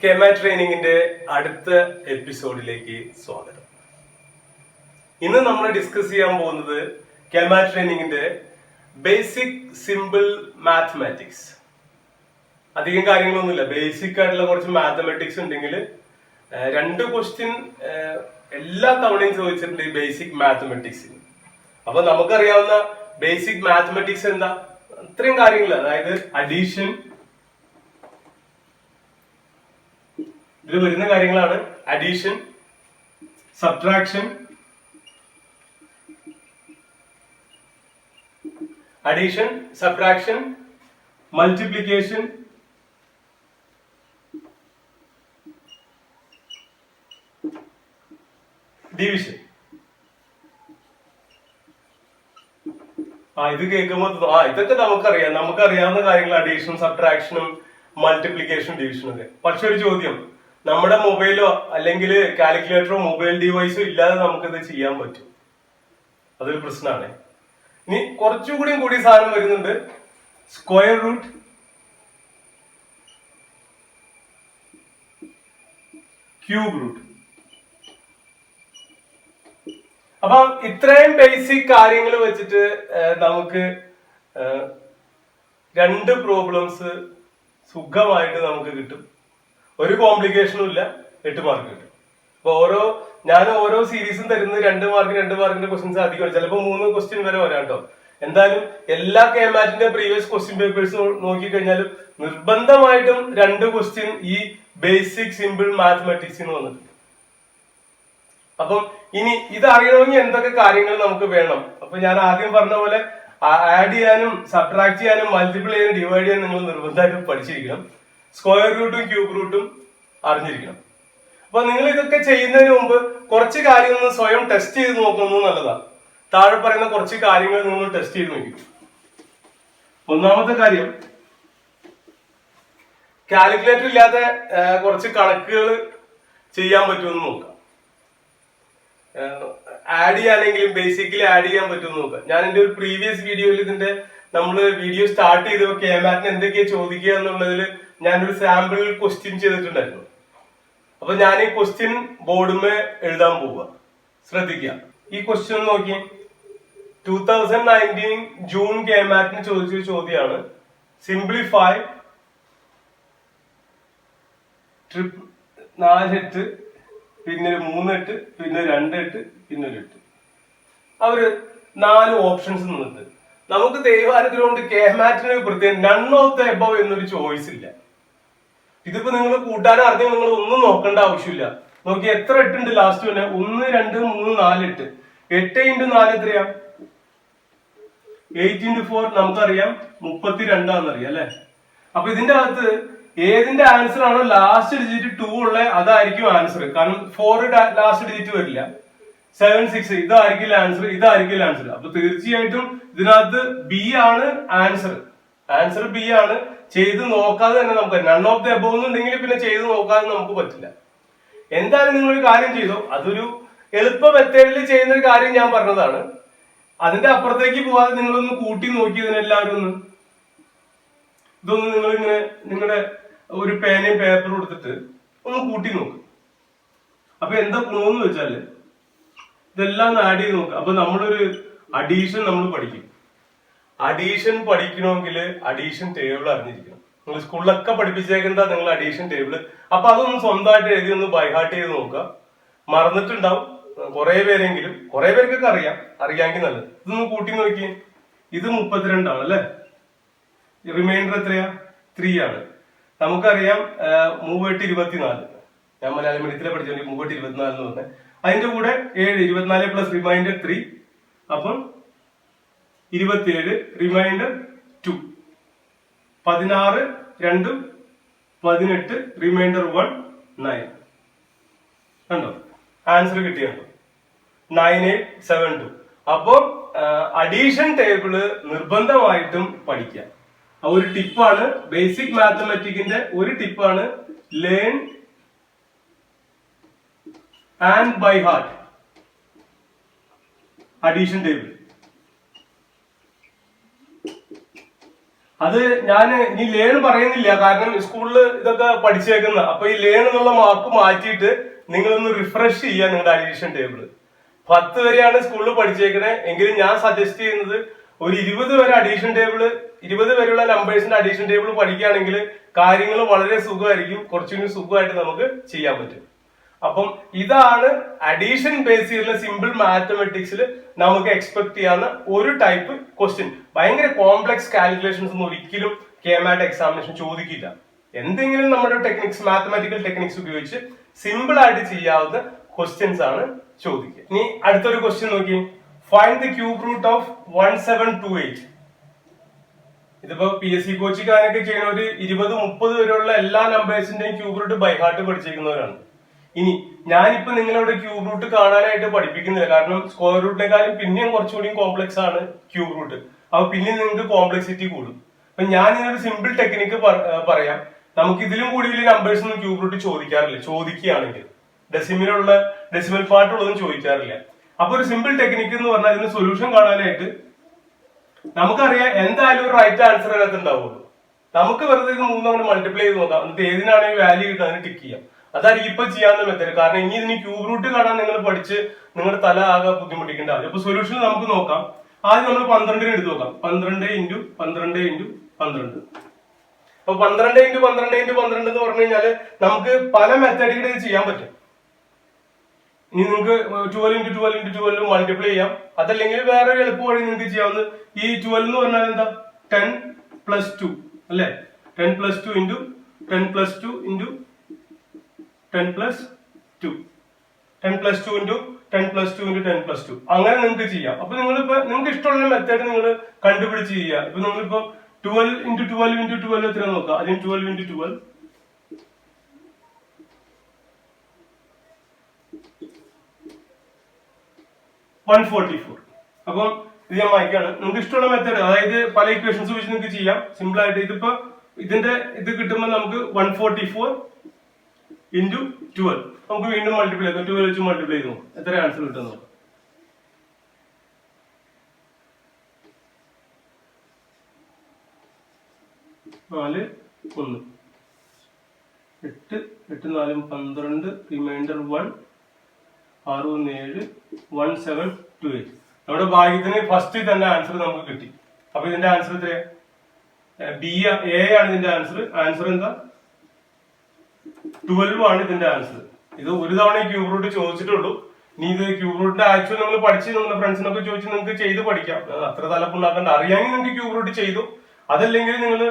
കെമ ട്രെയിനിങ്ങിന്റെ അടുത്ത എപ്പിസോഡിലേക്ക് സ്വാഗതം. ഇന്ന് നമ്മൾ ഡിസ്കസ് ചെയ്യാൻ പോകുന്നത് കെമ ട്രെയിനിങ്ങിന്റെ ബേസിക് സിമ്പിൾ മാത്തമാറ്റിക്സ്. അധികം കാര്യങ്ങളൊന്നുമില്ല, ബേസിക് ആയിട്ടുള്ള കുറച്ച് മാത്തമാറ്റിക്സ് ഉണ്ടെങ്കിൽ 2 ക്വസ്റ്റ്യൻ എല്ലാ തവണയും ചോദിച്ചിട്ടുണ്ട് ഈ ബേസിക് മാത്തമാറ്റിക്സിന്. അപ്പൊ നമുക്കറിയാവുന്ന ബേസിക് മാത്തമാറ്റിക്സ് എന്താ? ഇത്രയും കാര്യങ്ങൾ, അതായത് അഡീഷൻ, ഇതിൽ വരുന്ന കാര്യങ്ങളാണ് അഡീഷൻ, സബ്ട്രാക്ഷൻ, മൾട്ടിപ്ലിക്കേഷൻ, ഡിവിഷൻ. ഇത് കേൾക്കുമ്പോൾ ഇതൊക്കെ നമുക്കറിയാവുന്ന കാര്യങ്ങൾ, അഡീഷനും സബ്ട്രാക്ഷനും മൾട്ടിപ്ലിക്കേഷനും ഡിവിഷനും ഒക്കെ. പക്ഷെ ഒരു ചോദ്യം, നമ്മുടെ മൊബൈലോ അല്ലെങ്കിൽ കാൽക്കുലേറ്ററോ മൊബൈൽ ഡിവൈസോ ഇല്ലാതെ നമുക്കിത് ചെയ്യാൻ പറ്റും? അതൊരു പ്രശ്നമാണ്. ഇനി കുറച്ചുകൂടി സാധനം വരുന്നുണ്ട്, സ്ക്വയർ റൂട്ട്, ക്യൂബ് റൂട്ട്. അപ്പൊ ഇത്രയും ബേസിക് കാര്യങ്ങൾ വെച്ചിട്ട് നമുക്ക് 2 പ്രോബ്ലംസ് സുഖമായിട്ട് നമുക്ക് കിട്ടും. ഒരു കോംപ്ലിക്കേഷനും ഇല്ല, 8 മാർക്ക് കിട്ടും. അപ്പൊ ഞാൻ ഓരോ സീരീസും തരുന്നത് 2 മാർക്കിന്റെ ക്വസ്റ്റ്യൻസ് അധികമാണ്, ചിലപ്പോൾ 3 ക്വസ്റ്റ്യൻ വരെ വരാം കേട്ടോ. എന്തായാലും എല്ലാ കെമാറ്റിന്റെ പ്രീവിയസ് ക്വസ്റ്റ്യൻ പേപ്പേഴ്സ് നോക്കിക്കഴിഞ്ഞാലും നിർബന്ധമായിട്ടും 2 ക്വസ്റ്റ്യൻ ഈ ബേസിക് സിമ്പിൾ മാത്തമാറ്റിക്സിന് വന്നിട്ടുണ്ട്. അപ്പം ഇനി ഇത് അറിയണമെങ്കിൽ എന്തൊക്കെ കാര്യങ്ങൾ നമുക്ക് വേണം? അപ്പൊ ഞാൻ ആദ്യം പറഞ്ഞ പോലെ ആഡ് ചെയ്യാനും സബ്ട്രാക്ട് ചെയ്യാനും മൾട്ടിപ്പിൾ ചെയ്യാനും ഡിവൈഡ് ചെയ്യാനും നിങ്ങൾ നിർബന്ധമായിട്ടും പഠിച്ചിരിക്കണം. സ്ക്വയർ റൂട്ടും ക്യൂബ് റൂട്ടും അറിഞ്ഞിരിക്കണം. അപ്പൊ നിങ്ങൾ ഇതൊക്കെ ചെയ്യുന്നതിന് മുമ്പ് കുറച്ച് കാര്യങ്ങൾ സ്വയം ടെസ്റ്റ് ചെയ്ത് നോക്കുന്നത് നല്ലതാണ്. താഴെ പറയുന്ന കുറച്ച് കാര്യങ്ങൾ നിങ്ങൾ ടെസ്റ്റ് ചെയ്ത് നോക്കി. ഒന്നാമത്തെ കാര്യം, കാൽക്കുലേറ്റർ ഇല്ലാതെ കുറച്ച് കണക്കുകൾ ചെയ്യാൻ പറ്റുമെന്ന് നോക്കാം. ആഡ് ചെയ്യാനെങ്കിലും ബേസിക്കലി ആഡ് ചെയ്യാൻ പറ്റുമെന്ന് നോക്കാം. ഞാൻ എന്റെ ഒരു പ്രീവിയസ് വീഡിയോയിൽ നമ്മള് വീഡിയോ സ്റ്റാർട്ട് ചെയ്തപ്പോൾ കെമാറ്റിന് എന്തൊക്കെയാ ചോദിക്കുക എന്നുള്ളതിൽ ഞാനൊരു സാമ്പിൾ ക്വസ്റ്റ്യൻ ചെയ്തിട്ടുണ്ടായിരുന്നു. അപ്പൊ ഞാൻ ഈ ക്വസ്റ്റ്യൻ ബോർഡുമേ എഴുതാൻ പോവുക. ശ്രദ്ധിക്കുക, ഈ ക്വസ്റ്റ്യൻ നോക്കി. 2019 ജൂൺ കെമാറ്റിന് ചോദിച്ചൊരു ചോദ്യമാണ്. സിംപ്ലിഫൈ 4 8 പിന്നെ 3 8 പിന്നെ 2 8 പിന്നെ 8. അവര് 4 ഓപ്ഷൻസ് നിന്നിട്ട് നമുക്ക് ദൈവാനുഗ്രഹം കെമാറ്റിന് പ്രത്യേകം നൺ ഓഫ് ദ എബവ് എന്നൊരു ചോയ്സ് ഇല്ല. ഇതിപ്പോ നിങ്ങൾ കൂട്ടാനും അറിഞ്ഞ നിങ്ങൾ ഒന്നും നോക്കേണ്ട ആവശ്യമില്ല. നോക്കി എത്ര 8 ഉണ്ട് ലാസ്റ്റ് തന്നെ? 1 2 3 4 8. 8 × 4 എത്രയാ? 8 × 4 നമുക്കറിയാം 32 ആണെന്നറിയാം അല്ലെ? അപ്പൊ ഇതിന്റെ അകത്ത് ഏതിന്റെ ആൻസർ ആണോ ലാസ്റ്റ് ഡിജിറ്റ് 2 ഉള്ള അതായിരിക്കും ആൻസർ. കാരണം 4 ലാസ്റ്റ് ഡിജിറ്റ് വരില്ല. 7 6 ഇതായിരിക്കില്ല ആൻസർ. അപ്പൊ തീർച്ചയായിട്ടും ഇതിനകത്ത് ബി ആണ് ആൻസർ ബി ആണ്. ചെയ്ത് നോക്കാതെ തന്നെ നമുക്ക് നൺ ഓഫ് ദ എബോവ് എന്നുണ്ടെങ്കിൽ പിന്നെ ചെയ്ത് നോക്കാതെ നമുക്ക് പറ്റില്ല. എന്തായാലും നിങ്ങളൊരു കാര്യം ചെയ്തോ, അതൊരു എളുപ്പ മെത്തേഡിൽ ചെയ്യുന്ന ഒരു കാര്യം ഞാൻ പറഞ്ഞതാണ്. അതിന്റെ അപ്പുറത്തേക്ക് പോവാതെ നിങ്ങളൊന്ന് കൂട്ടി നോക്കി ഇതിനെല്ലാവരും ഇതൊന്ന് നിങ്ങളിങ്ങനെ നിങ്ങളുടെ ഒരു പേനയും പേപ്പറും എടുത്തിട്ട് ഒന്ന് കൂട്ടി നോക്ക്. അപ്പൊ എന്താ ഗുണമെന്ന് വെച്ചാല് ഇതെല്ലാം ഒന്ന് ആഡ് ചെയ്ത് നോക്കുക. അപ്പൊ നമ്മളൊരു അഡീഷൻ നമ്മൾ പഠിക്കും. അഡീഷൻ പഠിക്കണമെങ്കിൽ അഡീഷൻ ടേബിൾ അറിഞ്ഞിരിക്കണം. നിങ്ങൾ സ്കൂളിലൊക്കെ പഠിപ്പിച്ചേക്കുന്ന നിങ്ങൾ അഡീഷൻ ടേബിൾ. അപ്പൊ അതൊന്ന് സ്വന്തമായിട്ട് എഴുതി ഒന്ന് ബൈഹാർട്ട് ചെയ്ത് നോക്കുക. മറന്നിട്ടുണ്ടാവും കുറെ പേർക്കൊക്കെ അറിയാമെങ്കിൽ നല്ലത്. ഇതൊന്ന് കൂട്ടി നോക്കി. ഇത് 32 ആണ് അല്ലെ? റിമൈൻഡർ എത്രയാ? 3 ആണ്. നമുക്കറിയാം 3 24. ഞാൻ മലയാളം മീഡിയത്തിലെ പഠിച്ചോണ്ട് 3 24 എന്ന് പറഞ്ഞത്. അതിന്റെ കൂടെ 7 24 പ്ലസ് റിമൈൻഡർ 3. അപ്പം 27 റിമൈൻഡർ 2. 16 2 18 റിമൈൻഡർ 1 9. കണ്ടോ? ആൻസർ കിട്ടിയുണ്ടോ? 9872. അപ്പോ അഡീഷൻ ടേബിള് നിർബന്ധമായിട്ടും പഠിക്കുക. ഒരു ടിപ്പാണ്, ബേസിക് മാത്തമാറ്റിക്കിന്റെ ഒരു ടിപ്പാണ് learn and by heart addition table. അത് ഞാൻ ഇനി ലേൺ പറയുന്നില്ല, കാരണം സ്കൂളിൽ ഇതൊക്കെ പഠിച്ചേക്കുന്ന. അപ്പൊ ഈ ലേൺ എന്നുള്ള മാർക്ക് മാറ്റിയിട്ട് നിങ്ങളൊന്ന് റിഫ്രഷ് ചെയ്യുക നിങ്ങളുടെ അഡീഷൻ ടേബിൾ. 10 വരെയാണ് സ്കൂളിൽ പഠിച്ചേക്കണേ എങ്കിലും ഞാൻ സജസ്റ്റ് ചെയ്യുന്നത് ഒരു 20 വരെ അഡീഷൻ ടേബിൾ, 20 വരെയുള്ള നമ്പേഴ്സിന്റെ അഡീഷൻ ടേബിൾ പഠിക്കുകയാണെങ്കിൽ കാര്യങ്ങൾ വളരെ സുഖമായിരിക്കും, കുറച്ചുകൂടി സുഖമായിട്ട് നമുക്ക് ചെയ്യാൻ പറ്റും. അപ്പം ഇതാണ് അഡീഷൻ ബേസ് ചെയ്തുള്ള സിമ്പിൾ മാത്തമെറ്റിക്സിൽ നമുക്ക് എക്സ്പെക്ട് ചെയ്യാവുന്ന ഒരു ടൈപ്പ് ക്വസ്റ്റ്യൻ. ഭയങ്കര കോംപ്ലക്സ് കാൽക്കുലേഷൻസ് ഒന്നും ഒരിക്കലും KMAT എക്സാമിനേഷൻ ചോദിക്കില്ല. എന്തെങ്കിലും നമ്മുടെ ടെക്നിക്സ്, മാത്തമാറ്റിക്കൽ ടെക്നിക്സ് ഉപയോഗിച്ച് സിമ്പിൾ ആയിട്ട് ചെയ്യാവുന്ന ക്വസ്റ്റ്യൻസ് ആണ് ചോദിക്കുക. ഇനി അടുത്തൊരു ക്വസ്റ്റ്യൻ നോക്കി, find the cube root of 1728. ഇതിപ്പോ PSC കോച്ചിക്കാരൊക്കെ ചെയ്യുന്ന ഒരു 20-30 വരെയുള്ള എല്ലാ നമ്പേഴ്സിന്റെയും ക്യൂബ് റൂട്ട് ബൈ ഹാർട്ട് പഠിച്ചിരിക്കുന്നവരാണ്. ഇനി ഞാനിപ്പോ നിങ്ങളവിടെ ക്യൂബ് റൂട്ട് കാണാനായിട്ട് പഠിപ്പിക്കുന്നില്ല, കാരണം സ്ക്വയർ റൂട്ടിനെക്കാളും പിന്നെയും കുറച്ചുകൂടി കോംപ്ലക്സ് ആണ് ക്യൂബ് റൂട്ട്. അപ്പൊ പിന്നെ നിങ്ങൾക്ക് കോംപ്ലക്സിറ്റി കൂടും. അപ്പൊ ഞാൻ ഇതിനൊരു സിമ്പിൾ ടെക്നിക്ക് പറയാം. നമുക്ക് ഇതിലും കൂടി വലിയ നമ്പേഴ്സ് ഒന്നും ക്യൂബ് റൂട്ട് ചോദിക്കാറില്ല. ചോദിക്കുകയാണെങ്കിൽ ഡെസിമൽ പാർട്ടുള്ളതും ചോദിക്കാറില്ല. അപ്പൊ ഒരു സിമ്പിൾ ടെക്നിക്ക് എന്ന് പറഞ്ഞാൽ ഇതിന് സൊല്യൂഷൻ കാണാനായിട്ട് നമുക്കറിയാം എന്തായാലും ഒരു റൈറ്റ് ആൻസർ അതിനകത്ത് ഉണ്ടാവുള്ളൂ. നമുക്ക് വെറുതെ ഇത് 3 അങ്ങനെ മൾട്ടിപ്ലൈ ചെയ്ത് നോക്കാം, എന്നിട്ട് ഏതിനാണെങ്കിൽ വാല്യൂ കിട്ടും അതിന് ടിക്ക് ചെയ്യാം. അതായിരിക്കും ഇപ്പൊ ചെയ്യാവുന്ന മെത്തേഡ്. കാരണം ഇനി ഇതിന് ക്യൂബ് റൂട്ട് കാണാൻ നിങ്ങൾ പഠിച്ച് നിങ്ങളുടെ തല ആകെ ബുദ്ധിമുട്ടിക്കേണ്ട ആവശ്യം. അപ്പൊ സൊല്യൂഷൻ നമുക്ക് നോക്കാം. ആദ്യം നമ്മൾ 12 എടുത്ത് നോക്കാം. 12 × 12 × 12. അപ്പൊ 12 × 12 × 12 എന്ന് പറഞ്ഞു കഴിഞ്ഞാല് നമുക്ക് പല മെത്തേഡുകൾ ഇത് ചെയ്യാൻ പറ്റും. ഇനി നിങ്ങൾക്ക് 12 × 12 × 12 മൾട്ടിപ്ലൈ ചെയ്യാം. അതല്ലെങ്കിൽ വേറെ എളുപ്പ വഴി നിങ്ങൾക്ക് ചെയ്യാവുന്നത്, ഈ 12 എന്ന് പറഞ്ഞാൽ എന്താ, 10 + 2 അല്ലെ? 10 + 2 × 10 + 2 × 10 + 2, 10 + 2 × 10 + 2 × 10 + 2 അങ്ങനെ നിങ്ങൾക്ക് ചെയ്യാം. അപ്പൊ നിങ്ങളിപ്പോ നിങ്ങൾക്ക് ഇഷ്ടമുള്ള മെത്തേഡ് നിങ്ങൾ കണ്ടുപിടിച്ച് ചെയ്യുക. ഇപ്പൊ നിങ്ങളിപ്പോ 12 × 12 × 12 എത്ര നോക്കാം. അതിന് 12 × 12 144. അപ്പം ഇത് ഞാൻ വായിക്കാണ്. നിങ്ങൾക്ക് ഇഷ്ടമുള്ള മെത്തേഡ്, അതായത് പല ഇക്വേഷൻസ് വെച്ച് നിങ്ങൾക്ക് ചെയ്യാം സിമ്പിൾ ആയിട്ട്. ഇതിപ്പോ ഇതിന്റെ ഇത് കിട്ടുമ്പോൾ നമുക്ക് 144 × 12 നമുക്ക് വീണ്ടും മൾട്ടിപ്ലൈ ചെയ്യാം. 12 വെച്ച് മൾട്ടിപ്ലൈ ചെയ്ത് നോക്കാം എത്ര ആൻസർ കിട്ടും നോക്കാം. 4 1 8 8 4 12 റിമൈൻഡർ 1 6 7 1 7 2 8. നമ്മുടെ ഭാഗ്യത്തിന് ഫസ്റ്റ് തന്നെ ആൻസർ നമുക്ക് കിട്ടി. അപ്പൊ ഇതിന്റെ ആൻസർ എത്രയാ? A ആണ് ഇതിന്റെ ആൻസർ. ആൻസർ എന്താ? 12 ആണ് ഇതിന്റെ ആൻസർ. ഇത് ഒരു തവണ ക്യൂബ് റൂട്ട് ചോദിച്ചിട്ടുള്ളൂ. ഇനി ഇത് ക്യൂബ് റൂട്ടിന്റെ ആക്ച്വൽ നിങ്ങൾ പഠിച്ച് നിങ്ങളുടെ ഫ്രണ്ട്സിനൊക്കെ ചോദിച്ച് നിങ്ങൾക്ക് ചെയ്ത് പഠിക്കാം. അത്ര തലപ്പുണ്ടാക്കേണ്ട. അറിയാമെങ്കിൽ നിങ്ങൾക്ക് ക്യൂബ് റൂട്ട് ചെയ്തു. അതല്ലെങ്കിൽ നിങ്ങൾ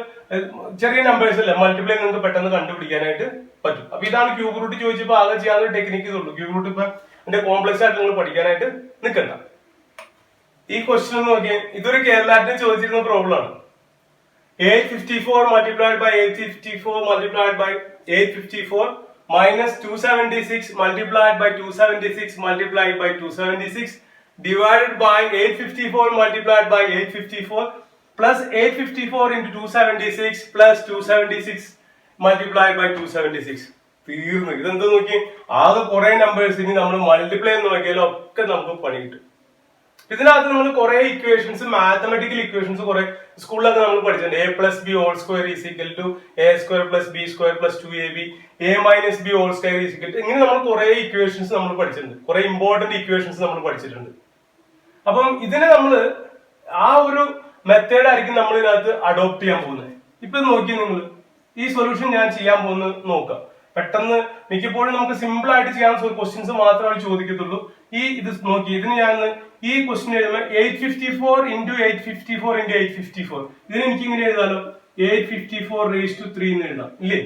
ചെറിയ നമ്പേഴ്സ് അല്ലേ, മൾട്ടിപ്ലൈ നിങ്ങൾക്ക് പെട്ടെന്ന് കണ്ടുപിടിക്കാനായിട്ട് പറ്റും. അപ്പൊ ഇതാണ് ക്യൂബ് റൂട്ട് ചോദിച്ചപ്പോൾ ആകെ ചെയ്യാനുള്ള ടെക്നിക്ക് ഇതുള്ളൂ. ക്യൂബ് റൂട്ട് ഇപ്പൊ ഇതിന്റെ കോംപ്ലക്സ് ആയിട്ട് നിങ്ങൾ പഠിക്കാനായിട്ട് നിൽക്കണ്ട. ഈ ക്വസ്റ്റ്യൻ നോക്കിയാൽ ഇതൊരു കേരളത്തിന് ചോദിച്ചിരുന്ന പ്രോബ്ലം ആണ്. 854 multiplied by 854 multiplied by 854 minus 276 multiplied by 276 multiplied by 276 divided by 854 multiplied by 854 plus 854 into 276 plus 276 multiplied by 276. തീർന്നു. ഇതെന്താ നോക്കി, ആകെ കുറെ നമ്പേഴ്സ് ഇനി നമ്മൾ മൾട്ടിപ്ലൈ എന്ന് നോക്കിയാലും ഒക്കെ നമുക്ക് പണി കിട്ടും. ഇതിനകത്ത് നമ്മൾ കുറെ ഇക്വേഷൻസ്, മാത്തമെറ്റിക്കൽ ഇക്വേഷൻസ് കുറെ സ്കൂളിലൊക്കെ നമ്മൾ പഠിച്ചിട്ടുണ്ട്. A + B whole square is equal to A² + B² + 2AB, A - B whole square is equal to, ഇങ്ങനെ നമ്മൾ കുറെ ഇക്വേഷൻസ് നമ്മൾ പഠിച്ചിട്ടുണ്ട്. കുറെ ഇമ്പോർട്ടന്റ് ഇക്വേഷൻസ് നമ്മൾ പഠിച്ചിട്ടുണ്ട്. അപ്പം ഇതിനെ നമ്മൾ ആ ഒരു മെത്തേഡ് ആയിരിക്കും നമ്മൾ ഇതിനകത്ത് അഡോപ്റ്റ് ചെയ്യാൻ പോകുന്നത്. ഇപ്പൊ നോക്കി നിങ്ങൾ ഈ സൊല്യൂഷൻ ഞാൻ ചെയ്യാൻ പോകുന്നത് നോക്കാം. പെട്ടെന്ന് മിക്കപ്പോഴും നമുക്ക് സിമ്പിൾ ആയിട്ട് ചെയ്യാവുന്ന ക്വസ്റ്റ്യൻസ് മാത്രമേ ചോദിക്കത്തുള്ളൂ. ഇത് നോക്കി, ഇതിന് ഞാൻ ഈ ക്വസ്റ്റ്യൻ എഴുതുമ്പോൾ 854 × 854 × 854 ഇതിന് എനിക്ക് ഇങ്ങനെ എഴുതാലോ, 854⁻³ എന്ന് എഴുതാം ഇല്ലേ?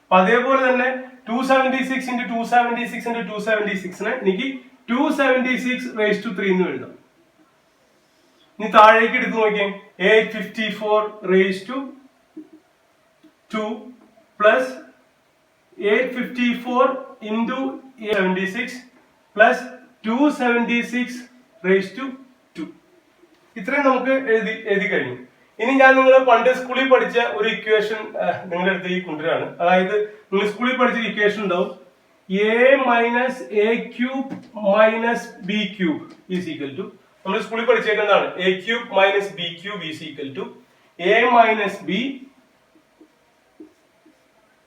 അപ്പൊ അതേപോലെ തന്നെ 276 × 276 × 276 എനിക്ക് 276⁻³ എന്ന് എഴുതാം. ഇനി താഴേക്ക് എടുത്ത് നോക്കിയേ, 854⁻² plus 854 × 876 plus 276⁻². ഇത്രയും നമുക്ക് എഴുതി കഴിഞ്ഞു. ഇനി ഞാൻ നിങ്ങൾ പണ്ട് സ്കൂളിൽ പഠിച്ച ഒരു ഇക്വേഷൻ നിങ്ങളുടെ അടുത്ത് കൊണ്ടുവരാണ്. അതായത് നിങ്ങൾ സ്കൂളിൽ പഠിച്ച ഇക്വേഷൻ ഉണ്ടാവും, A - A³ - B³ is equal to, നമ്മൾ സ്കൂളിൽ പഠിച്ചേക്കുന്നതാണ്, A³ - B³ is equal to a minus b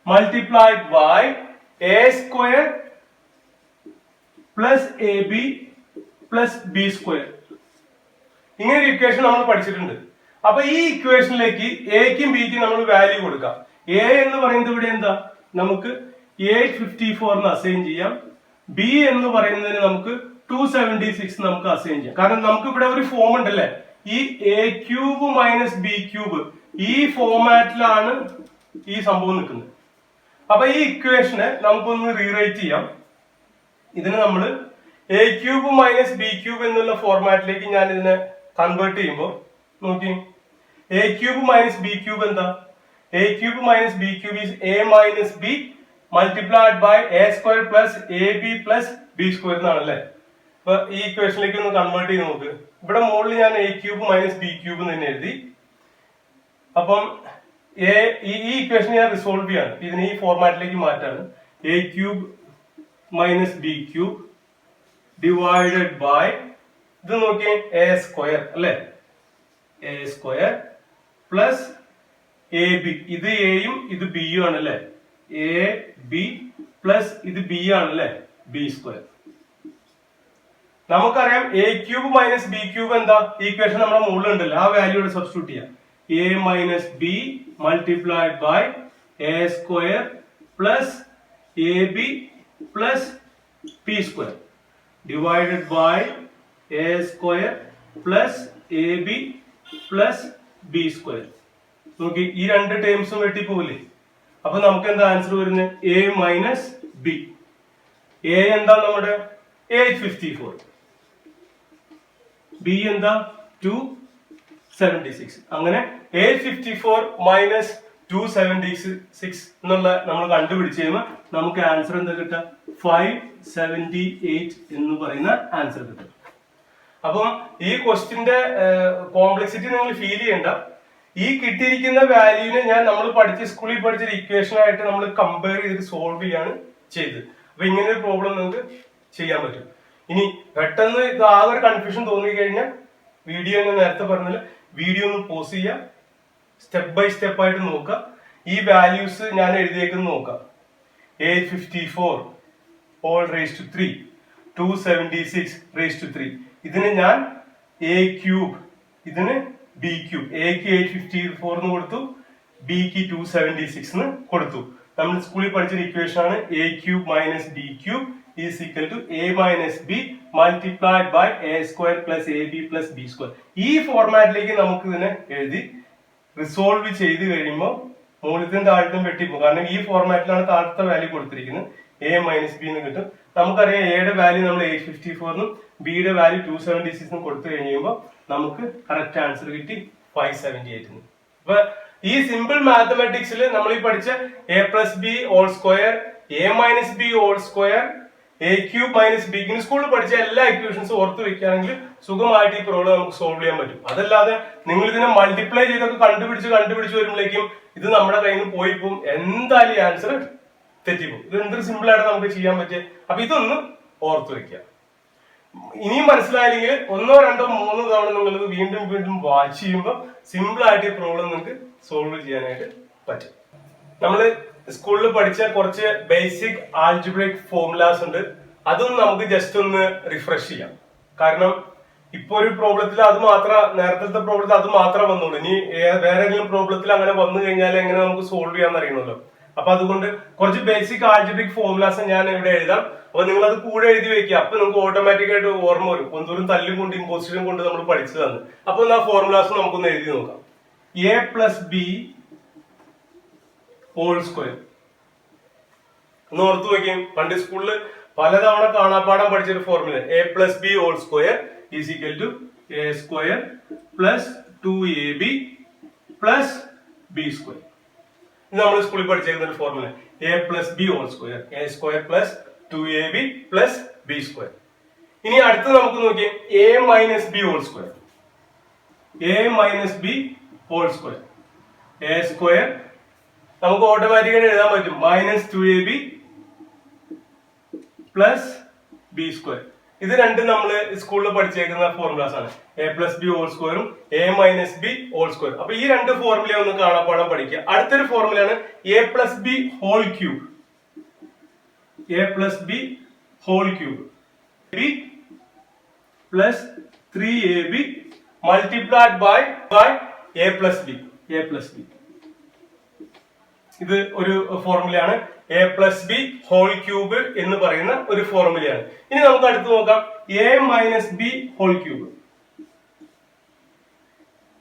multiplied by a square plus ab plus b square. ഇങ്ങനെ ഒരു ഇക്വേഷൻ നമ്മൾ പഠിച്ചിട്ടുണ്ട്. അപ്പൊ ഈ ഇക്വേഷനിലേക്ക് എക്കും ബിക്കും നമ്മൾ വാല്യൂ കൊടുക്കാം. എ എന്ന് പറയുന്നത് ഇവിടെ എന്താ, നമുക്ക് 854 എന്ന് അസൈൻ ചെയ്യാം. ബി എന്ന് പറയുന്നതിന് നമുക്ക് 276 നമുക്ക് അസൈൻ ചെയ്യാം. കാരണം നമുക്ക് ഇവിടെ ഒരു ഫോം ഉണ്ടല്ലേ, ഈ A cube minus B cube ഈ ഫോമാറ്റിലാണ് ഈ സംഭവം നിൽക്കുന്നത്. അപ്പൊ ഈ ഇക്വേഷനെ നമുക്കൊന്ന് റീറൈറ്റ് ചെയ്യാം. ഇതിന് നമ്മൾ a cube minus B cube എന്നുള്ള ഫോർമാറ്റിലേക്ക് ഞാൻ ഇതിനെ കൺവേർട്ട് ചെയ്യുമ്പോൾ നോക്കി, a cube minus B cube എന്താ, a cube minus B cube is a minus B multiplied by A square plus A B plus B square എന്നാണല്ലേ. അപ്പൊ ഈ ഇക്വേഷനിലേക്ക് ഒന്ന് കൺവേർട്ട് ചെയ്ത് നോക്ക്. ഇവിടെ മുകളിൽ ഞാൻ A cube minus B cube തന്നെ എഴുതി. അപ്പം ഈ ഇക്വേഷൻ ഞാൻ റിസോൾവ് ചെയ്യാണ്, ഇതിനെ ഈ ഫോർമാറ്റിലേക്ക് മാറ്റാണ്. A cube minus B cube divided by ഇത് നോക്കിയേ എ സ്ക്വയർ അല്ലെ, a square plus A b, ഇത് എയും ഇത് ബിയും ആണല്ലേ, എ ബി പ്ലസ് ഇത് ബി ആണല്ലേ, ബി സ്ക്വയർ. നമുക്കറിയാം a cube minus B cube എന്താ, ഈക്വേഷൻ നമ്മുടെ മുകളിൽ ഉണ്ടല്ലോ, ആ വാല്യൂടെ സബ്സ്റ്റിറ്റ്യൂട്ട് ചെയ്യാം. A minus B multiplied by A square plus A B plus b square divided by A square plus A B plus B square. നോക്കി ഈ രണ്ട് ടേംസും വെട്ടിപ്പോവില്ലേ. അപ്പൊ നമുക്ക് എന്താ ആൻസർ വരുന്നത്, എ മൈനസ് ബി. എ എന്താ നമ്മുടെ 854, ബി എന്താ 276. അങ്ങനെ 854 മൈനസ് 276 എന്നുള്ള നമ്മൾ കണ്ടുപിടിച്ച് കഴിയുമ്പോൾ നമുക്ക് ആൻസർ എന്താ കിട്ടുക, 578 എന്ന് പറയുന്ന ആൻസർ കിട്ടും. അപ്പം ഈ ക്വസ്റ്റിന്റെ കോംപ്ലക്സിറ്റി നിങ്ങൾ ഫീൽ ചെയ്യണ്ട. ഈ കിട്ടിയിരിക്കുന്ന വാല്യൂവിനെ ഞാൻ നമ്മൾ സ്കൂളിൽ പഠിച്ച ഇക്വേഷൻ ആയിട്ട് നമ്മൾ കമ്പയർ ചെയ്തിട്ട് സോൾവ് ചെയ്യാണ് ചെയ്തത്. അപ്പൊ ഇങ്ങനെ ഒരു പ്രോബ്ലം നിങ്ങൾക്ക് ചെയ്യാൻ പറ്റും. ഇനി പെട്ടെന്ന് ഇത് ആകെ ഒരു കൺഫ്യൂഷൻ തോന്നി കഴിഞ്ഞാൽ വീഡിയോ ഞാൻ നേരത്തെ പറഞ്ഞാൽ വീഡിയോ ഒന്ന് പോസ് ചെയ്യുക, സ്റ്റെപ്പ് ബൈ സ്റ്റെപ്പ് ആയിട്ട് നോക്കുക. ഈ വാല്യൂസ് ഞാൻ എഴുതിയേക്കുന്ന നോക്കാം. 854 all raised to 3, 276 raised to 3. ഇതിന് ഞാൻ എ ക്യൂബ്, ഇതിന് ബി ക്യൂബ്. എക്ക് 854 എന്ന് കൊടുത്തു, ബിക്ക് 276 എന്ന് കൊടുത്തു. നമ്മൾ സ്കൂളിൽ പഠിച്ചൊരു ഇക്വേഷൻ ആണ് A cube minus B cube is equal to a minus B multiplied by A square plus A B plus B square. ഈ ഫോർമാറ്റിലേക്ക് നമുക്ക് ഇതിനെ എഴുതി റിസോൾവ് ചെയ്ത് കഴിയുമ്പോൾ മുകളിലത്തെ താഴത്തും വെട്ടിപ്പോകും. കാരണം ഈ ഫോർമാറ്റിലാണ് താഴത്തെ വാല്യൂ കൊടുത്തിരിക്കുന്നത്. എ മൈനസ് ബി എന്ന് കിട്ടും. നമുക്കറിയാം എയുടെ വാല്യൂ നമ്മൾ 854 എന്നും ബിയുടെ വാല്യൂ 276 എന്നും കൊടുത്തു കഴിയുമ്പോൾ നമുക്ക് കറക്റ്റ് ആൻസർ കിട്ടി 578. അപ്പൊ ഈ സിമ്പിൾ മാത്തമാറ്റിക്സിൽ നമ്മൾ ഈ പഠിച്ച a plus b whole square, a minus b whole square, a cube minus b, സ്കൂളിൽ പഠിച്ച എല്ലാ ഇക്വേഷൻസും ഓർത്ത് വെക്കുകയാണെങ്കിൽ സുഖമായിട്ട് ഈ പ്രോബ്ലം നമുക്ക് സോൾവ് ചെയ്യാൻ പറ്റും. അതല്ലാതെ നിങ്ങൾ ഇതിനെ മൾട്ടിപ്ലൈ ചെയ്തൊക്കെ കണ്ടുപിടിച്ച് വരുമ്പോഴേക്കും ഇത് നമ്മുടെ കയ്യിൽ നിന്ന് പോയി പോകും. എന്തായാലും ഈ ആൻസർ തെറ്റിപ്പോകും. ഇത് എന്തൊരു സിമ്പിൾ ആയിട്ട് നമുക്ക് ചെയ്യാൻ പറ്റിയ. അപ്പൊ ഇതൊന്ന് ഓർത്ത് വെക്കുക. ഇനിയും മനസ്സിലായില്ലെങ്കിൽ 1, 2, 3 തവണ നിങ്ങൾ ഇത് വീണ്ടും വാച്ച് ചെയ്യുമ്പോൾ സിമ്പിൾ ആയിട്ട് ഈ പ്രോബ്ലം നിങ്ങൾക്ക് സോൾവ് ചെയ്യാനായിട്ട് പറ്റും. നമ്മൾ സ്കൂളിൽ പഠിച്ച കുറച്ച് ബേസിക് ആൽജിബ്രിക് ഫോർമുലാസ് ഉണ്ട്. അതൊന്നും നമുക്ക് ജസ്റ്റ് ഒന്ന് റിഫ്രഷ് ചെയ്യാം. കാരണം ഇപ്പൊ ഒരു പ്രോബ്ലത്തിൽ അത് മാത്രം, നേരത്തെ പ്രോബ്ലത്തിൽ അത് മാത്രം വന്നുള്ളൂ. ഇനി വേറെ ഏതെങ്കിലും പ്രോബ്ലത്തിൽ അങ്ങനെ വന്നു കഴിഞ്ഞാൽ എങ്ങനെ നമുക്ക് സോൾവ് ചെയ്യാന്ന് അറിയണമല്ലോ. അപ്പൊ അതുകൊണ്ട് കുറച്ച് ബേസിക് ആൽജിബ്രിക് ഫോർമുലാസ് ഞാൻ ഇവിടെ എഴുതാം. അപ്പൊ നിങ്ങൾ അത് കൂടെ എഴുതി വെക്കുക. അപ്പൊ നിങ്ങൾക്ക് ഓട്ടോമാറ്റിക് ആയിട്ട് ഓർമ്മ വരും. എന്തോരം തല്ലും കൊണ്ട് ഇമ്പോസിഷൻ കൊണ്ട് നമ്മൾ പഠിച്ചതാണ്. അപ്പൊ ആ ഫോർമുലാസ് നമുക്കൊന്ന് എഴുതി നോക്കാം. A plus b whole square ഒന്ന് ഓർത്തു വയ്ക്കും. പണ്ട് സ്കൂളിൽ പലതവണ കാണാപ്പാടം പഠിച്ചൊരു formula. A plus b whole square is equal to a square plus 2ab plus B square. ഇത് നമ്മൾ സ്കൂളിൽ പഠിച്ചിരുന്ന ഒരു formula. A plus b whole square, a square plus 2ab plus B square. ഇനി അടുത്ത് നമുക്ക് നോക്കിയാൽ a minus b whole square, a minus b whole square, a square നമുക്ക് ഓട്ടോമാറ്റിക്കായിട്ട് എഴുതാൻ പറ്റും minus 2ab plus B square. ഇത് രണ്ടും നമ്മൾ സ്കൂളിൽ പഠിച്ചേക്കുന്ന ഫോർമുലാസ് ആണ്. എ പ്ലസ് ബി ഹോൾ സ്ക്വയറും a minus b whole square. അപ്പൊ ഈ രണ്ട് ഫോർമുല ഒന്ന് കാണാപ്പാടം പഠിക്കുക. അടുത്തൊരു ഫോർമുലയാണ് a plus b whole cube. A plus b whole cube b plus 3ab multiplied by a plus b. A plus b ഇത് ഒരു ഫോർമുലയാണ്. A plus b whole cube എന്ന് പറയുന്ന ഒരു ഫോർമുലയാണ്. ഇനി നമുക്ക് അടുത്ത് നോക്കാം a minus b whole cube.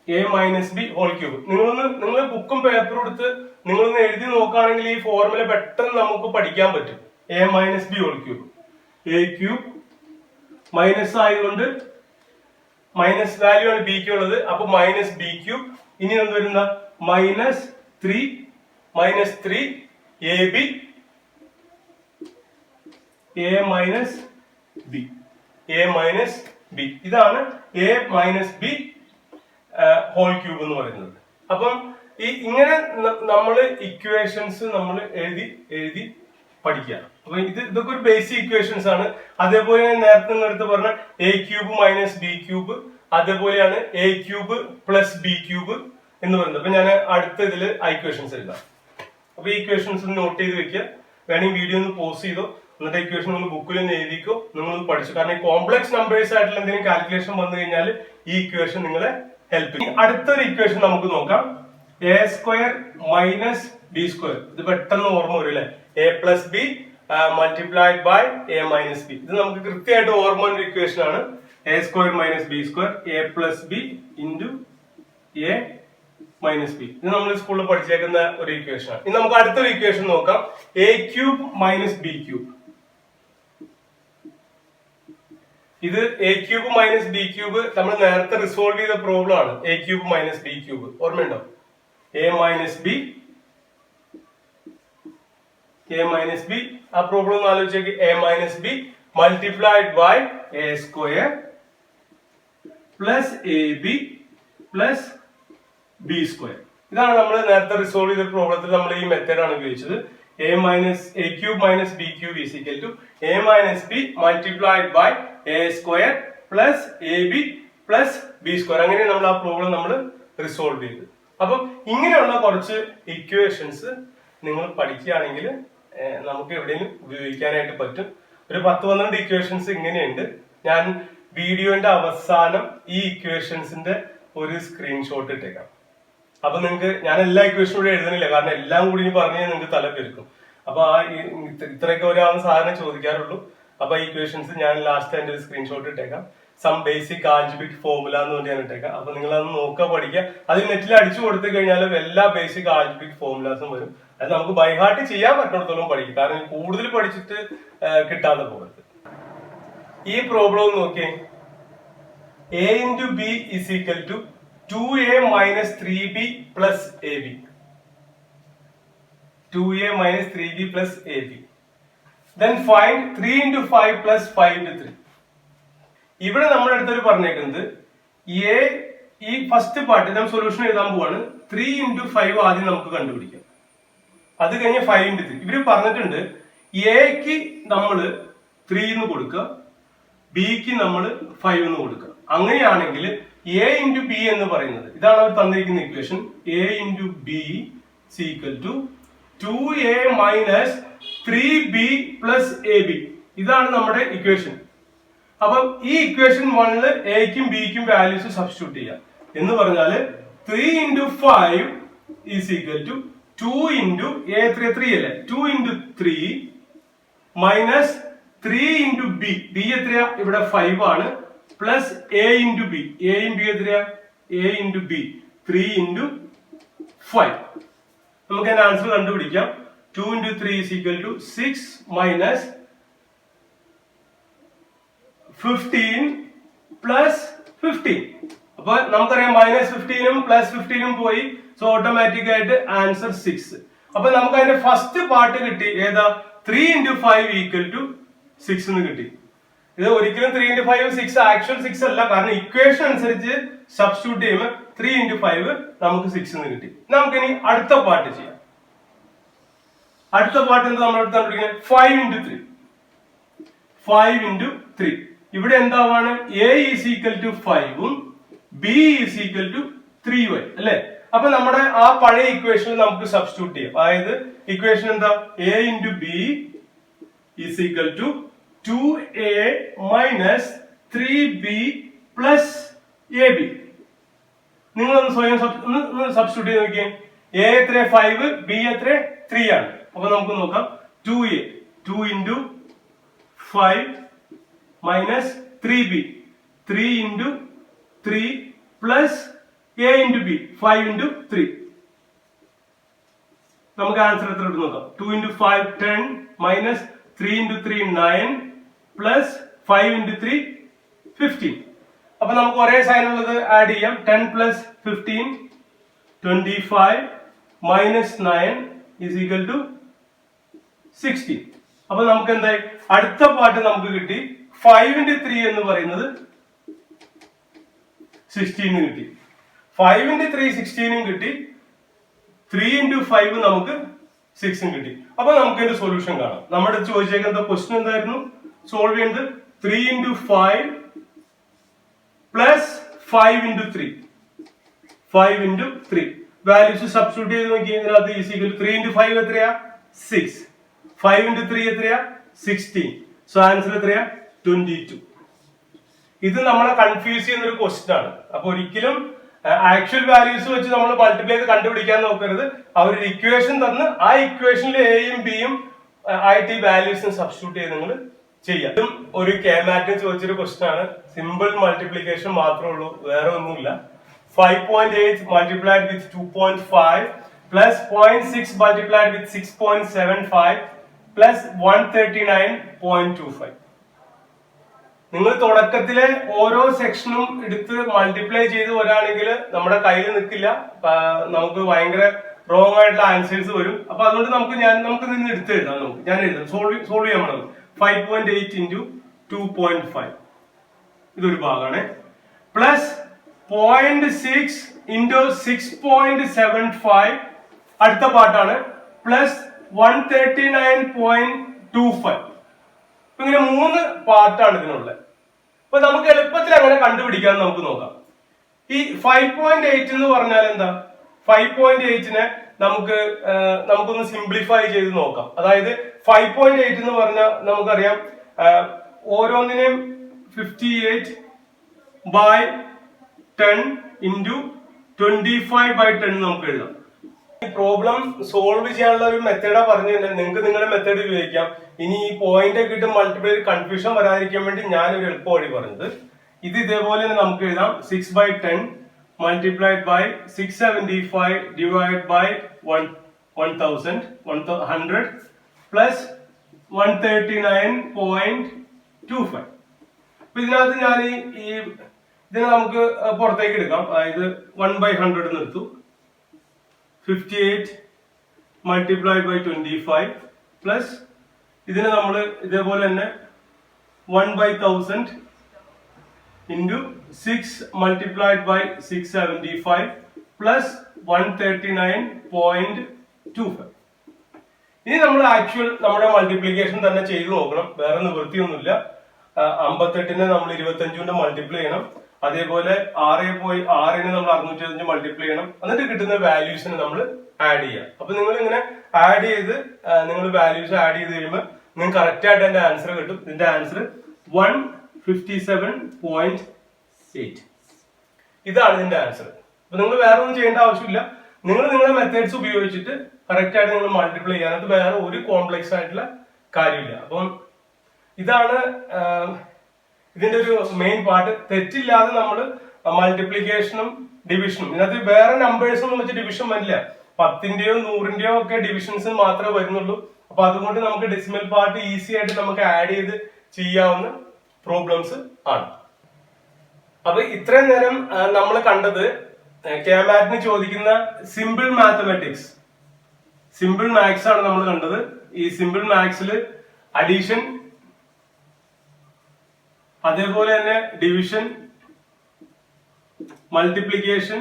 A minus b whole cube നിങ്ങൾ ബുക്കും പേപ്പറും എടുത്ത് നിങ്ങളൊന്ന് എഴുതി നോക്കുകയാണെങ്കിൽ ഈ ഫോർമുല പെട്ടെന്ന് നമുക്ക് പഠിക്കാൻ പറ്റും. A minus b whole cube. A cube minus ആയതുകൊണ്ട് മൈനസ് വാല്യൂ ആണ് ബിക്ക് ഉള്ളത്. അപ്പൊ മൈനസ് ബി ക്യൂബ്. ഇനി എന്ത് വരുന്ന minus 3 a b a minus b. A minus b ഇതാണ് a minus b whole cube എന്ന് പറയുന്നത്. അപ്പം ഇങ്ങനെ നമ്മള് ഇക്വേഷൻസ് നമ്മൾ എഴുതി പഠിക്കുക. അപ്പൊ ഇതൊക്കെ ഒരു ബേസിക് ഇക്വേഷൻസ് ആണ്. അതേപോലെ നേരത്തെ നിങ്ങളടുത്ത് പറഞ്ഞ a cube minus B cube, അതേപോലെയാണ് a cube plus b cube എന്ന് പറയുന്നത്. അപ്പൊ ഞാൻ അടുത്ത ഇതില് ഇക്വേഷൻസ് എഴുതാം. അപ്പൊ ഈ ഇക്വേഷൻസ് നോട്ട് ചെയ്ത് വെക്കുക. വേണമെങ്കിൽ വീഡിയോ ഒന്ന് പോസ് ചെയ്തോ, എന്നിട്ട് ഇക്വേഷൻ നിങ്ങൾ ബുക്കിൽ ഒന്ന് എഴുതിക്കോ, നിങ്ങൾ പഠിച്ചു. കാരണം ഈ കോംപ്ലക്സ് നമ്പേഴ്സ് ആയിട്ടുള്ള എന്തെങ്കിലും കാൽക്കുലേഷൻ വന്നു കഴിഞ്ഞാൽ ഈ ഇക്വേഷൻ നിങ്ങളെ ഹെൽപ്പ് ചെയ്യും. അടുത്തൊരു ഇക്വേഷൻ നമുക്ക് നോക്കാം. A square minus b square. ഇത് പെട്ടെന്ന് ഓർമ്മ വരും അല്ലെ. A plus b multiplied by a minus b. ഇത് നമുക്ക് കൃത്യമായിട്ട് ഓർമ്മ ഒരു ഇക്വേഷൻ ആണ്. A square minus b square a plus b into a minus b. ഇത് നമ്മൾ സ്കൂളിൽ പഠിച്ചേക്കുന്ന ഒരു ഇക്വേഷൻ ആണ്. ഇനി നമുക്ക് അടുത്തൊരു ഇക്വേഷൻ നോക്കാം. A cube minus B cube. ഇത് A cube minus B cube നമ്മൾ നേരത്തെ റിസോൾവ് ചെയ്ത പ്രോബ്ലം ആണ്. A cube minus B cube ഓർമ്മയുണ്ടോ? എ മൈനസ് ബി ആ പ്രോബ്ലം ഒന്ന് ആലോചിച്ചേക്ക്. A minus B multiplied by A square plus A B plus B square. ഇതാണ് നമ്മൾ നേരത്തെ റിസോൾവ് ചെയ്ത പ്രോബ്ലത്തിൽ നമ്മൾ ഈ മെത്തേഡ് ആണ് ഉപയോഗിച്ചത്. A cube minus B cube is equal to a minus B multiplied by A square plus A B plus B square. അങ്ങനെ നമ്മൾ ആ പ്രോബ്ലം നമ്മൾ റിസോൾവ് ചെയ്ത്. അപ്പം ഇങ്ങനെയുള്ള കുറച്ച് ഇക്വേഷൻസ് നിങ്ങൾ പഠിക്കുകയാണെങ്കിൽ നമുക്ക് എവിടെയും ഉപയോഗിക്കാനായിട്ട് പറ്റും. ഒരു 10-12 ഇക്വേഷൻസ് ഇങ്ങനെയുണ്ട്. ഞാൻ വീഡിയോന്റെ അവസാനം ഈ ഇക്വേഷൻസിന്റെ ഒരു സ്ക്രീൻഷോട്ട് ഇട്ടേക്കാം. അപ്പൊ നിങ്ങൾക്ക് ഞാൻ എല്ലാ ഇക്വേഷനും കൂടി എഴുതണില്ല, കാരണം എല്ലാം കൂടി പറഞ്ഞു നിങ്ങൾക്ക് തല പെരുക്കും. അപ്പൊ ഇത്രയൊക്കെ ഒരാൾ സാധാരണ ചോദിക്കാറുള്ളൂ. അപ്പൊ ഈ ഇക്വേഷൻസ് ഞാൻ ലാസ്റ്റ് അതിന്റെ ഒരു സ്ക്രീൻഷോട്ട് ഇട്ടേക്കാം. സം ബേസിക് ആൽജിബ്രിക് ഫോർമുല എന്ന് പറഞ്ഞ് ഞാൻ ഇട്ടേക്കാം. അപ്പൊ നിങ്ങൾ അത് നോക്കുക, പഠിക്കുക. അത് നെറ്റിൽ അടിച്ചു കൊടുത്തു കഴിഞ്ഞാലും എല്ലാ ബേസിക് ആൽജിബ്രിക് ഫോർമുലാസും വരും. അത് നമുക്ക് ബൈഹാർട്ട് ചെയ്യാൻ പറ്റുന്നിടത്തോളം പഠിക്കും. കാരണം കൂടുതൽ പഠിച്ചിട്ട് കിട്ടാതെ പോകരുത്. ഈ പ്രോബ്ലം നോക്കിയേ. A into b is equal to 2a minus 3b plus ab. 2a minus 3b plus ab. Then find 3 into 5 plus 5 into 3. ഇവിടെ നമ്മുടെ അടുത്തൊരു പറഞ്ഞേക്കുന്നത് ഈ ഫസ്റ്റ് പാർട്ട് നമ്മൾ സൊല്യൂഷൻ എഴുതാൻ പോവാണ്. 3 into 5 ആദ്യം നമുക്ക് കണ്ടുപിടിക്കാം. അത് കഴിഞ്ഞ് 5 into 3. ഇവര് പറഞ്ഞിട്ടുണ്ട് എക്ക് നമ്മൾ 3 എന്ന് കൊടുക്കുക, ബിക്ക് നമ്മൾ 5 എന്ന് കൊടുക്കുക. അങ്ങനെയാണെങ്കിൽ എ ഇൻറ്റു ബി എന്ന് പറയുന്നത് ഇതാണ് അവർ തന്നിരിക്കുന്ന equation. A into b equal to 2a minus 3b plus A b. ഇതാണ് നമ്മുടെ ഇക്വേഷൻ. അപ്പം ഈ ഇക്വേഷൻ 1 എക്കും ബിക്കും വാല്യൂസ് സബ്സ്റ്റിറ്റ്യൂട്ട് ചെയ്യാം. എന്ന് പറഞ്ഞാല് 3 into 5 is equal to 2 into a 3 അല്ലേ, 2 into 3 മൈനസ് 3 into b. ബി എത്രയാ? ഇവിടെ 5 ആണ്. Plus a into b. എയും ബി എത്രയാ? A into b 3 into 5. നമുക്ക് അതിന്റെ ആൻസർ കണ്ടുപിടിക്കാം. 2 into 3 is equal to 6 minus 15 plus 15. അപ്പൊ നമുക്കറിയാം മൈനസ് 15ഉം പ്ലസ് 15ഉം പോയി. സോ ഓട്ടോമാറ്റിക് ആയിട്ട് ആൻസർ 6. അപ്പൊ നമുക്ക് അതിന്റെ ഫസ്റ്റ് പാർട്ട് കിട്ടി. ഏതാ? 3 into 5 equal to 6 എന്ന് കിട്ടി. ഇത് ഒരിക്കലും 3 into 5 6 ആക്ച്വൽ 6 അല്ല, കാരണം ഇക്വേഷൻ അനുസരിച്ച് സബ്സ്റ്റിറ്റ്യൂട്ട് ചെയ്യുമ്പോൾ 3 into 5 നമുക്ക് 6 എന്ന് കിട്ടി. നമുക്കിനി അടുത്ത പാർട്ട് ചെയ്യാം. അടുത്ത പാർട്ട് എന്താ നമ്മൾ കണ്ടുപിടിക്കുന്നത്? 5 into 3. 5 into 3. ഇവിടെ എന്താവാണ് a is equal to 5 b is equal to 3y അല്ലെ. അപ്പൊ നമ്മുടെ ആ പഴയ ഇക്വേഷനിൽ നമുക്ക് സബ്സ്റ്റിറ്റ്യൂട്ട് ചെയ്യാം. അതായത് ഇക്വേഷൻ എന്താ, a into b is equal to 2a minus 3b plus ab. നിങ്ങളൊന്ന് സ്വയം സബ്സ്റ്റിറ്റ്യൂട്ട് ചെയ്ത് നോക്കിയേ. a എത്ര 5, b എത്ര 3 ആണ്. അപ്പൊ നമുക്ക് നോക്കാം. 2a 2 into 5 minus 3b 3 into 3 plus a into b 5 into 3. നമുക്ക് ആൻസർ എത്ര കിട്ടും നോക്കാം. 2 into 5 10 minus 3 into 3 9 plus 5 into 3 15. അപ്പൊ നമുക്ക് ഒരേ സൈൻ ഉള്ളത് ആഡ് ചെയ്യാം. 10 plus 15 25 minus 9 is equal to 16. അപ്പൊ നമുക്ക് എന്തായി, അടുത്ത പാർട്ട് നമുക്ക് കിട്ടി. 5 ഇൻറ്റു 3 എന്ന് പറയുന്നത് 16 കിട്ടി. 5 ഇൻറ്റു 3 16 കിട്ടി. 3 ഇൻറ്റു 5 നമുക്ക് 6 കിട്ടി. അപ്പൊ നമുക്ക് ഇതിന്റെ സൊല്യൂഷൻ കാണാം. നമ്മുടെ ചോദിച്ചേക്കുന്ന ക്വസ്റ്റ്യൻ എന്തായിരുന്നു, സോൾവ് ചെയ്യുന്നത് 3 into 5 plus 5 into 3 5 into 3 values substitute ചെയ്ത് നോക്കി. ഇതിനകത്ത് ഈസ് ഈക്വൽ ടു 3 ഇൻറ്റു 5 എത്രയാ 6, 5 ഇൻറ്റു 3 എത്രയാ 16. സോ ആൻസർ എത്രയാ 22. ഇത് നമ്മളെ കൺഫ്യൂസ് ചെയ്യുന്ന ഒരു ക്വസ്റ്റ്യൻ ആണ്. അപ്പൊ ഒരിക്കലും ആക്ച്വൽ വാല്യൂസ് വെച്ച് നമ്മൾ മൾട്ടിപ്ലൈ ചെയ്ത് കണ്ടുപിടിക്കാൻ നോക്കരുത്. അവരൊരു ഇക്വേഷൻ തന്ന് ആ ഇക്വേഷനിൽ എയും ബിയും ആയിട്ട് ഈ വാല്യൂസിന് സബ്സ്റ്റിറ്റ്യൂട്ട് ചെയ്ത് നിങ്ങൾ ചെയ്യാം. ഇതും ഒരു കെമാറ്റിന് ചോദിച്ചൊരു ക്വസ്റ്റ്യൻ ആണ്. സിമ്പിൾ മൾട്ടിപ്ലിക്കേഷൻ മാത്രമേ ഉള്ളൂ, വേറെ ഒന്നുമില്ല. 5.8 multiplied with 2.5 plus 0.6 multiplied with 6.75 plus 139.25. നിങ്ങൾ തുടക്കത്തിലെ ഓരോ സെക്ഷനും എടുത്ത് മൾട്ടിപ്ലൈ ചെയ്ത് വരാണെങ്കിൽ നമ്മുടെ കയ്യിൽ നിൽക്കില്ല, നമുക്ക് ഭയങ്കര റോങ് ആയിട്ടുള്ള ആൻസേഴ്സ് വരും. അപ്പൊ അതുകൊണ്ട് നമുക്ക് നിന്ന് എടുത്ത് എഴുതാം. ഞാൻ എഴുതാം, സോൾവ് ചെയ്യാൻ വേണം. 5.8 ഇൻറ്റു 2.5 ഇതൊരു ഭാഗമാണ്. പ്ലസ് 0.6 ഇൻറ്റു 6.75 അടുത്ത പാർട്ടാണ്. പ്ലസ് 139.25. ഇങ്ങനെ 3 പാർട്ടാണ് ഇതിനുള്ളത്. അപ്പൊ നമുക്ക് എളുപ്പത്തിൽ അങ്ങനെ കണ്ടുപിടിക്കാൻ നമുക്ക് നോക്കാം. ഈ 5.8 എന്ന് പറഞ്ഞാൽ എന്താ, 5.8നെ നമുക്കൊന്ന് സിംപ്ലിഫൈ ചെയ്ത് നോക്കാം. അതായത് 5.8 എന്ന് പറഞ്ഞാൽ നമുക്കറിയാം ഓരോന്നിനെയും 58/10 ഇൻറ്റു 25/10 നമുക്ക് എഴുതാം. ഈ പ്രോബ്ലം സോൾവ് ചെയ്യാനുള്ള ഒരു മെത്തേഡാ പറഞ്ഞു തന്നെ. നിങ്ങൾക്ക് നിങ്ങളുടെ മെത്തേഡ് ഉപയോഗിക്കാം. ഇനി ഈ പോയിന്റ് ഒക്കെ ഇട്ട് മൾട്ടിപ്ലൈ കൺഫ്യൂഷൻ വരാതിരിക്കാൻ വേണ്ടി ഞാൻ ഒരു എളുപ്പ വഴി പറഞ്ഞത്. ഇത് ഇതേപോലെ തന്നെ നമുക്ക് എഴുതാം. 6/10 multiplied by 675 divided by 100 plus 139.25. അപ്പൊ ഇതിനകത്ത് ഞാൻ ഇതിനെ നമുക്ക് പുറത്തേക്ക് എടുക്കാം. അതായത് 1/100 എടുത്തു. 58 multiplied by 25 പ്ലസ് ഇതിനെ നമ്മൾ ഇതേപോലെ തന്നെ 1/1000 ഇൻറ്റു 6 multiplied by 675 പ്ലസ് 139.25. ഇനി നമ്മൾ ആക്ച്വൽ നമ്മുടെ മൾട്ടിപ്ലിക്കേഷൻ തന്നെ ചെയ്തു നോക്കണം. വേറെ നിവൃത്തിയൊന്നുമില്ല. 58നെ നമ്മൾ 25 കൊണ്ട് മൾട്ടിപ്ലൈ ചെയ്യണം. അതേപോലെ 6നെ നമ്മൾ 605 മൾട്ടിപ്ലൈ ചെയ്യണം. എന്നിട്ട് കിട്ടുന്ന വാല്യൂസിനെ നമ്മൾ ആഡ് ചെയ്യാം. അപ്പൊ നിങ്ങൾ ഇങ്ങനെ ആഡ് ചെയ്ത് നിങ്ങൾ വാല്യൂസ് ആഡ് ചെയ്ത് കഴിയുമ്പോൾ നിങ്ങൾക്ക് കറക്റ്റ് ആയിട്ട് എന്റെ ആൻസർ കിട്ടും. ഇതിന്റെ ആൻസർ 157.8. ഇതാണ് ഇതിന്റെ ആൻസർ. അപ്പൊ നിങ്ങൾ വേറെ ഒന്നും ചെയ്യേണ്ട ആവശ്യമില്ല. നിങ്ങൾ നിങ്ങളുടെ മെത്തേഡ്സ് ഉപയോഗിച്ചിട്ട് കറക്റ്റ് ആയിട്ട് നിങ്ങൾ മൾട്ടിപ്ലൈ ചെയ്യാൻ, അത് വേറെ ഒരു കോംപ്ലക്സ് ആയിട്ടുള്ള കാര്യമില്ല. അപ്പം ഇതാണ് ഇതിന്റെ ഒരു മെയിൻ പാർട്ട്. തെറ്റില്ലാതെ നമ്മൾ മൾട്ടിപ്ലിക്കേഷനും ഡിവിഷനും, ഇതിനകത്ത് വേറെ നമ്പേഴ്സ് ഒന്നും വെച്ച് ഡിവിഷൻ വരില്ല. 10ന്റെയോ 100ന്റെയോ ഒക്കെ ഡിവിഷൻസ് മാത്രമേ വരുന്നുള്ളൂ. അപ്പൊ അതുകൊണ്ട് നമുക്ക് ഡെസിമൽ പാർട്ട് ഈസി ആയിട്ട് നമുക്ക് ആഡ് ചെയ്ത് ചെയ്യാവുന്ന പ്രോബ്ലംസ് ആണ്. അപ്പൊ ഇത്രയും നേരം നമ്മൾ കണ്ടത് കെമാറ്റിന് ചോദിക്കുന്ന സിമ്പിൾ മാത്തമാറ്റിക്സ്, സിമ്പിൾ മാത്സ് ആണ് നമ്മൾ കണ്ടത്. ഈ സിമ്പിൾ മാത്സിൽ അഡീഷൻ, അതേപോലെ തന്നെ ഡിവിഷൻ, മൾട്ടിപ്ലിക്കേഷൻ,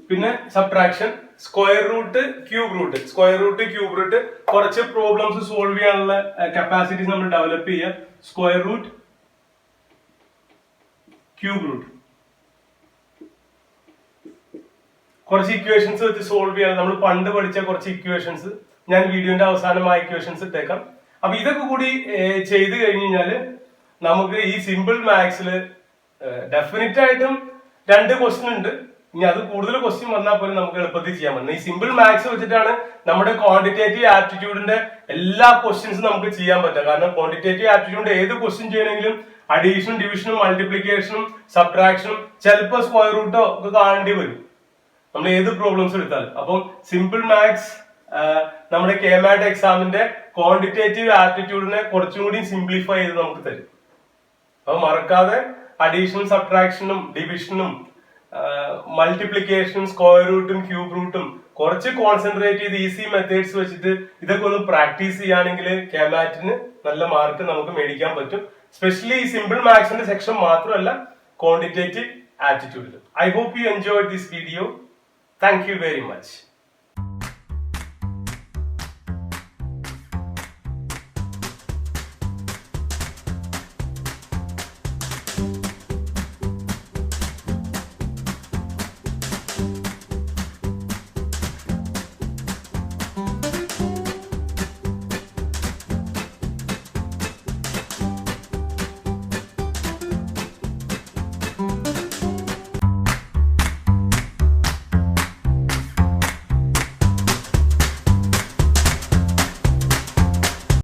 പിന്നെ subtraction, square root, cube root കുറച്ച് പ്രോബ്ലംസ് സോൾവ് ചെയ്യാനുള്ള കപ്പാസിറ്റീസ് നമ്മൾ ഡെവലപ്പ് ചെയ്യുക. സ്ക്വയർ റൂട്ട്, ക്യൂബ് റൂട്ട്, കുറച്ച് ഇക്വേഷൻസ് വെച്ച് സോൾവ് ചെയ്യാൻ നമ്മൾ പണ്ട് പഠിച്ച കുറച്ച് ഇക്വേഷൻസ് ഞാൻ വീഡിയോന്റെ അവസാനം ആ ഇക്വേഷൻസ് ഇട്ടേക്കാം. അപ്പൊ ഇതൊക്കെ കൂടി ചെയ്ത് കഴിഞ്ഞ് കഴിഞ്ഞാല് നമുക്ക് ഈ സിമ്പിൾ മാത്സിൽ ഡെഫിനറ്റ് ആയിട്ടും 2 ക്വസ്റ്റ്യൻ ഉണ്ട്. ഇനി അത് കൂടുതൽ ക്വസ്റ്റ്യൻ വന്നാൽ പോലും നമുക്ക് എളുപ്പത്തിൽ ചെയ്യാൻ പറ്റും. ഈ സിമ്പിൾ മാത്സ് വെച്ചിട്ടാണ് നമ്മുടെ ക്വാണ്ടിറ്റേറ്റീവ് ആപ്റ്റിറ്റ്യൂഡിന്റെ എല്ലാ ക്വസ്റ്റ്യൻസും നമുക്ക് ചെയ്യാൻ പറ്റുക. കാരണം ക്വാണ്ടിറ്റേറ്റീവ് ആപ്റ്റിറ്റ്യൂഡിന്റെ ഏത് ക്വസ്റ്റ്യൻ ചെയ്യണമെങ്കിലും അഡീഷനും ഡിവിഷനും മൾട്ടിപ്ലിക്കേഷനും സബ്ട്രാക്ഷനും ചിലപ്പോൾ സ്ക്വയർ റൂട്ടോ ഒക്കെ കാണേണ്ടി വരും നമ്മൾ ഏത് പ്രോബ്ലംസ് എടുത്താലും. അപ്പം സിമ്പിൾ മാത്സ് നമ്മുടെ കെമാറ്റ് എക്സാമിന്റെ ക്വാണ്ടിറ്റേറ്റീവ് ആപ്റ്റിറ്റ്യൂഡിനെ കുറച്ചും കൂടി സിംപ്ലിഫൈ ചെയ്ത് നമുക്ക് തരും. അപ്പൊ മറക്കാതെ അഡീഷനും സബ്ട്രാക്ഷനും ഡിവിഷനും മൾട്ടിപ്ലിക്കേഷനും സ്ക്വയർ റൂട്ടും ക്യൂബ് റൂട്ടും കുറച്ച് കോൺസെൻട്രേറ്റ് ചെയ്ത് ഈസി മെത്തേഡ്സ് വെച്ചിട്ട് ഇതൊക്കെ ഒന്ന് പ്രാക്ടീസ് ചെയ്യുകയാണെങ്കിൽ കെമാറ്റിന് നല്ല മാർക്ക് നമുക്ക് മേടിക്കാൻ പറ്റും. സ്പെഷ്യലി ഈ സിമ്പിൾ മാത്സിന്റെ സെക്ഷൻ മാത്രമല്ല quantitative ആപ്റ്റിറ്റ്യൂഡിൽ. I hope you enjoyed this video. Thank you very much.